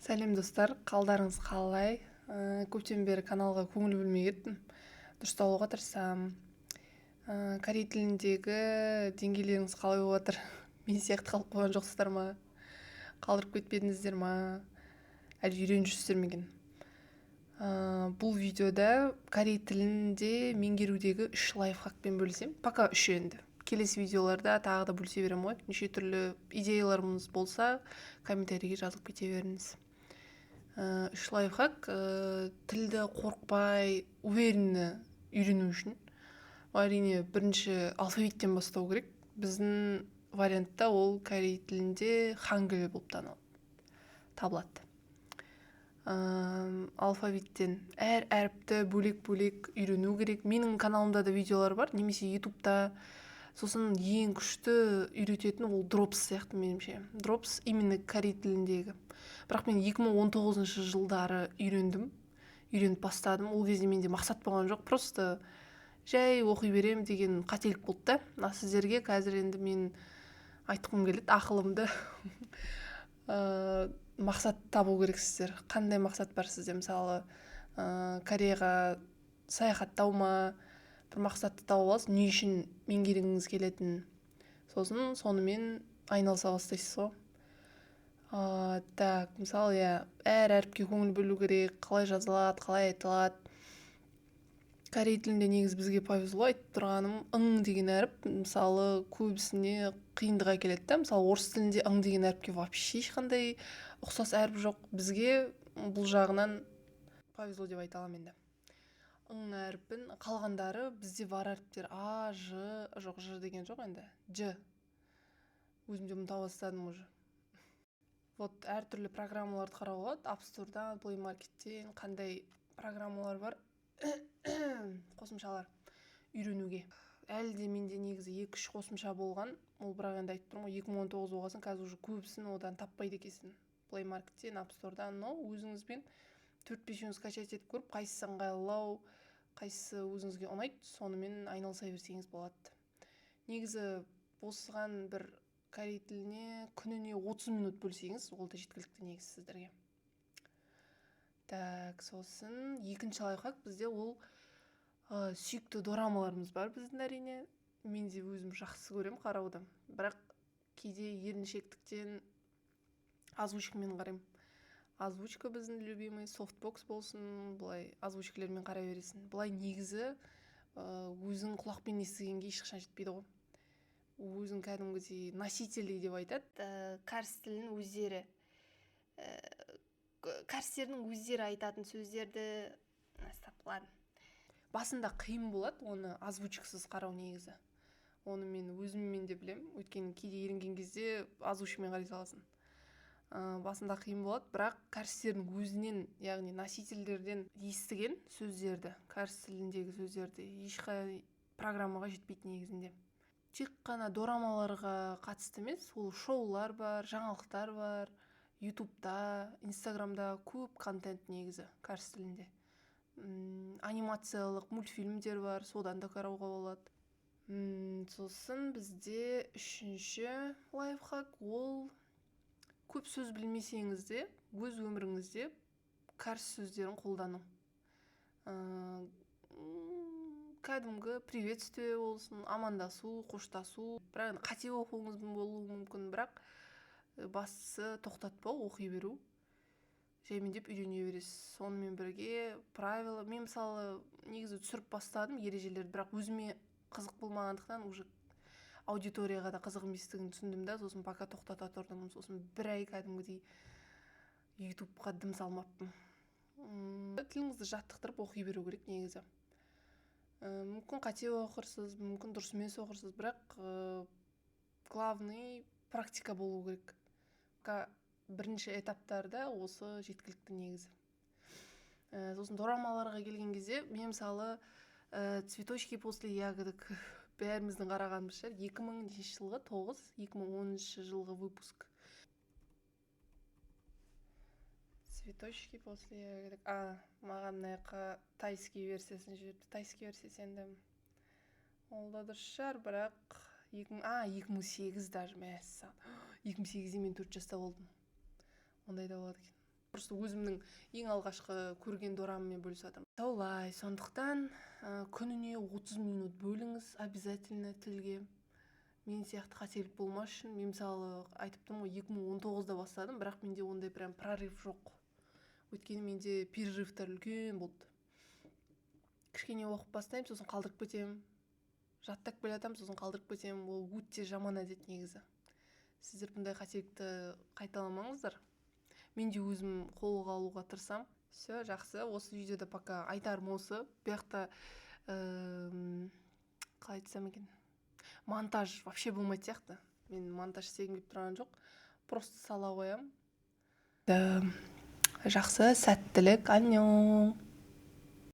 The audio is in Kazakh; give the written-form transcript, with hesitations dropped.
Сәлем достар, қалдарыңыз қалай? Көптен бері каналға көңіл бөлмей кеттім. Дұрысталуға тырысамын. Корей тіліндегі деңгейлеріңіз қалай болып жатыр? Мен сияқты қалып қойған жоқсыздар ма? Қалдырып кетпедіңіздер ма? Әлде үйреніп жүрсіздер ме екен? Бұл видеода корей тілінде меңгерудегі 3 лайфхакпен бөлісемін. Пока 3 енді. Келесі видеоларда тағы да бөлісе беремін ғой. Неше түрлі идеяларыңыз болса, комментарийге жазып кете беріңіз. 3 лайфхак тілді қорықпай, уверенно үйрену үшін. Әрине, бірінші алфавиттен бастау керек. Біздің вариантта ол корей тілінде хангыль болып табылады. Алфавиттен әр әріпті бөлек-бөлек үйрену керек. Менің каналымда да видеолар бар, немесе ютубта. Сосын ең күшті үйрететін ол дропс сияқты меніңше. Дропс именно корей тіліндегі. Бірақ мен 2019 жылдары үйреніп бастадым. Ол кезде менде мақсат болған жоқ, просто жай оқи берем деген қателік болды да. Сіздерге қазір енді мен айтқым келеді ақылымды. Мақсат табу керексіздер. Қандай мақсат бар сізде? Мысалы, Кореяға саяхаттау ма? Бір мақсатты тауып аласыз, не үшін меңгергіңіз келетін. Сосын сонымен айналыса бастайсыз ғой. Так, мысалы, әр әріпке көңіл бөлу керек, қалай жазылады, қалай айтылады. Корей тілінде негізі бізге повезло, айтып тұрғаным деген әріп, мысалы, көбісіне қиындық әкеледі да. Мысалы, орыс тілінде деген әріпке вообще ешқандай ұқсас әріп жоқ. Бізге бұл жағынан повезло деп айта аламын енді. Әріпін қалғандары бізде бар әріптер ж деген жоқ енді. Ж. Өзім де ұмыта бастадым уже. Вот әртүрлі программаларды қарауға болады. App Store'дан, Play Market'тен қандай программалар бар. Қосымшалар үйренуге. Әлі де менде негізі 2-3 қосымша болған. Ол бірақ енді айтып тұрмын ғой, 2019 болғасын, қазір уже көбісін одан таппайды екенсің. Play Market'тен, App Store'дан, но өзіңізбен 4-5 скачать етіп көріп, қайсысы ыңғайлау, қайсысы өзіңізге ұнайды, сонымен айналыса берсеңіз болады. Негізі осыған бір корей тіліне күніне 30 минут бөлсеңіз, ол да жеткілікті негізі сіздерге. Так, сосын екінші лайфхак бізде ол сүйікті дорамаларымыз бар біздің әрине. Мен де өзім жақсы көрем қарауды. Бірақ кейде еріншектіктен озвучкамен қараймын. Озвучка біздің любимый, софтбокс болсын, бұлай озвучкалермен қарай бересің. Бұлай негізі өзің құлақпен естігенге ешқашан жетпейді ғой. Өзің кәдімгідей носителей деп айтады. Кәріс тілінің өздері. Кәрістердің өздері айтатын сөздерді ладно. Басында қиын болады оны озвучкасыз қарау негізі. Оны мен өзіммен де білем. Өйткені кейде ерінген кезде озвучкамен қарай саласың. Басында қиын болады, бірақ кәрістердің өзінен, яғни носительдерден естіген сөздерді, кәріс тіліндегі сөздерді ешқай программаға жетпейді негізінде. Тек қана дорамаларға қатысты емес, ол шоулар бар, жаңалықтар бар. Ютубта, Инстаграмда көп контент негізі кәріс тілінде. Анимациялық мультфильмдер бар, содан да қарауға болады. Сосын бізде үшінші лайфхак, ол көп сөз білмесеңіз де, өз өміріңізде кәріс сөздерін қолдану. Кәдімгі приветствие болсын, амандасу, қоштасу. Бірақ қате оқуыңыз болуы мүмкін, бірақ бастысы тоқтатпау, оқи беру. Жаймендеп үйрене бересіз. Сонымен бірге правила. Мен мысалы негізі түсіріп бастадым ережелерді, бірақ өзіме қызық болмағандықтан уже аудиторияға да қызық еместігін түсіндім да, сосын пока тоқтата тұрдым. Сосын бір ай кәдімгідей ютубқа дым салмаппын. Тіліңізді жаттықтырып оқи беру керек негізі. Мүмкін қате оқырсыз, мүмкін дұрыс емес оқырсыз, бірақ главный практика болу керек. Бірінші этаптарда осы жеткілікті негізі. Сосын дорамаларға келген кезде, мен мысалы цветочки после ягодок бәріміздің қарағанымыз шығар. 2000 жылғы 2010 жылғы выпуск. Цветочки после ягодок. Маған мынаяққа тайский версиясын жіберді. Тайский версиясы енді ол да дұрыс шығар, бірақ 2008 даже мәссаған. 2008-де мен 4 жаста болдым. Ондай да болады екен. просто өзімнің ең алғашқы көрген дораммен бөлісіп жатырмын. Солай, сондықтан күніне 30 минут бөліңіз обязательно тілге. Мен сияқты қателік болмас үшін. Мен мысалы айтып тұрмын ғой, 2019-да бастадым, бірақ менде ондай прям прорыв жоқ. Өйткені менде перерывтар үлкен болды. Кішкене оқып бастаймын, сосын қалдырып кетемін. Жаттап келе жатамын, сосын қалдырып кетемін. Ол өте жаман әдет негізі. Сіздер бұндай қателікті қайталамаңыздар. Мен де өзім қолға алуға тырысамын. Все, жақсы. Осы видеода пока айтарым осы. Бұяқта қалай айтсам екен, монтаж вообще болмайтын сияқты. Мен монтаж істегім келіп тұрған жоқ. Просто сала қоямын. Жақсы, сәттілік, аньон.